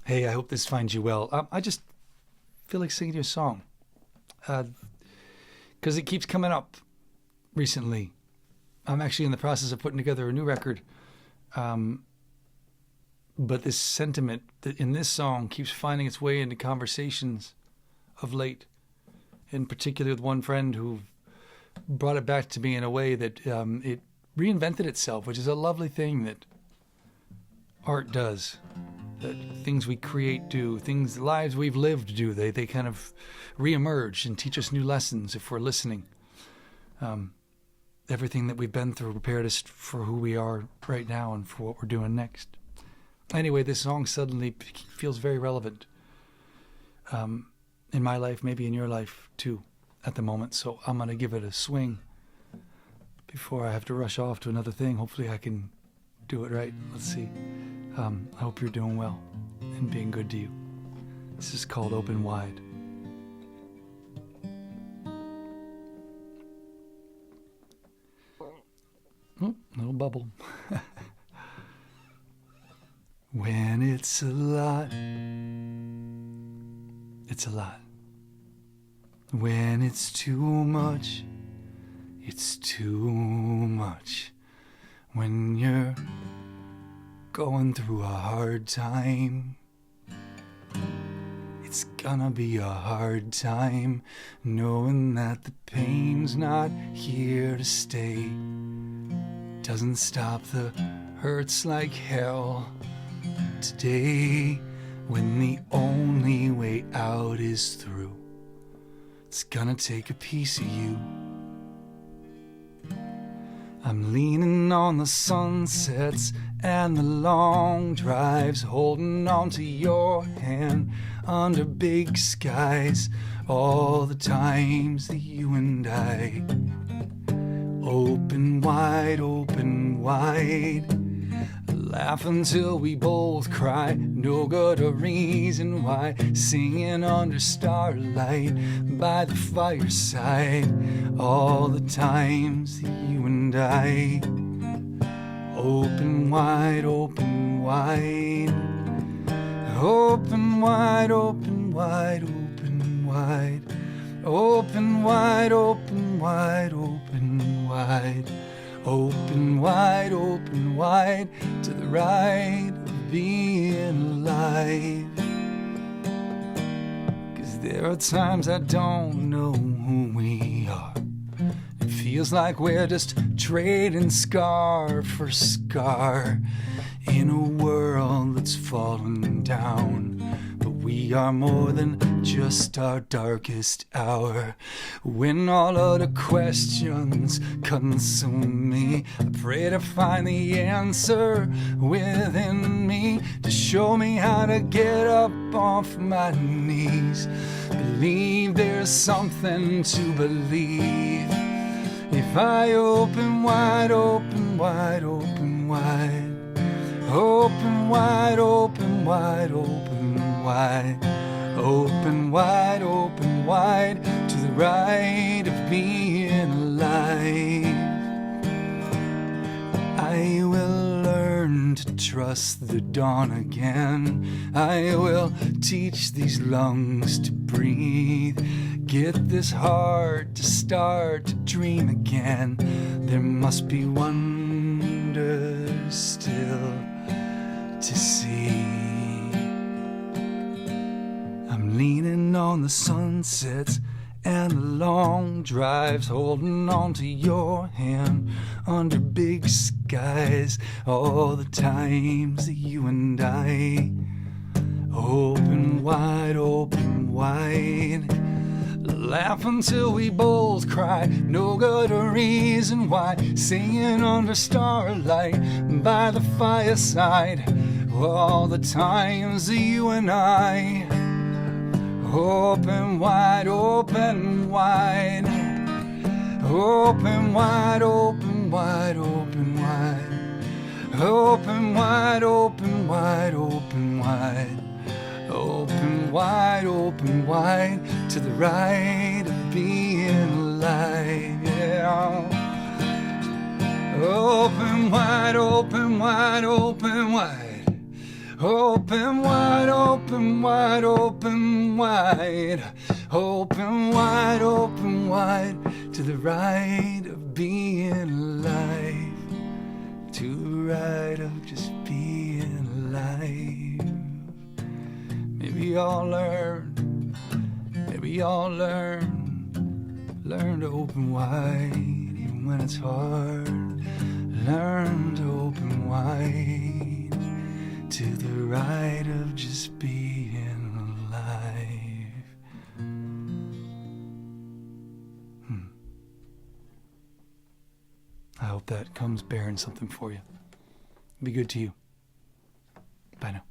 Hey, I hope this finds you well. I just feel like singing you a song because it keeps coming up recently. I'm actually in the process of putting together a new record, but this sentiment that in this song keeps finding its way into conversations of late, in particular with one friend who brought it back to me in a way that it reinvented itself, which is a lovely thing that art does. That things we create do, things, lives we've lived do. They kind of reemerge and teach us new lessons if we're listening. Everything that we've been through prepared us for who we are right now and for what we're doing next. Anyway, this song suddenly feels very relevant in my life, maybe in your life too, at the moment. So I'm going to give it a swing before I have to rush off to another thing. Hopefully I can do it right. Let's see. I hope you're doing well and being good to you. This is called Open Wide. Oh, little bubble. When it's a lot, it's a lot. When it's too much, it's too much. When you're going through a hard time, it's gonna be a hard time, knowing that the pain's not here to stay. Doesn't stop the hurts like hell today, when the only way out is through. It's gonna take a piece of you. I'm leaning on the sunsets and the long drives, holding on to your hand under big skies. All the times that you and I open wide, laugh until we both cry. No good a reason why, singing under starlight by the fireside. All the times that you and I open wide, open wide, open wide, open wide, open wide, open wide, open wide, open wide, open wide, open wide, to the right of being alive. 'Cause there are times I don't know who we are. It feels like we're just trading scar for scar in a world that's falling down. But we are more than just our darkest hour. When all of the questions consume me, I pray to find the answer within me, to show me how to get up off my knees. Believe there's something to believe. If I open wide, open wide, open wide, open wide, open wide, open wide, open wide, open wide, to the right of being alive. I will learn to trust the dawn again. I will teach these lungs to breathe. Get this heart to start to dream again. There must be wonders still to see. I'm leaning on the sunsets and the long drives, holding on to your hand under big skies. All the times that you and I open wide, laugh until we both cry. No good a reason why, singing under starlight by the fireside. All the times that you and I open wide, open wide, open wide, open wide, open wide, open wide, open wide, open wide, open wide, open wide, to the right of being alive. Yeah. Open wide, open wide, open wide, Open wide, open wide, open wide. Open wide, open wide. To the right of being alive. To the right of just being alive. Maybe I'll learn. Maybe I'll learn to open wide, even when it's hard. Learn to open wide, to the right of just being alive. I hope that comes bearing something for you. Be good to you. Bye now.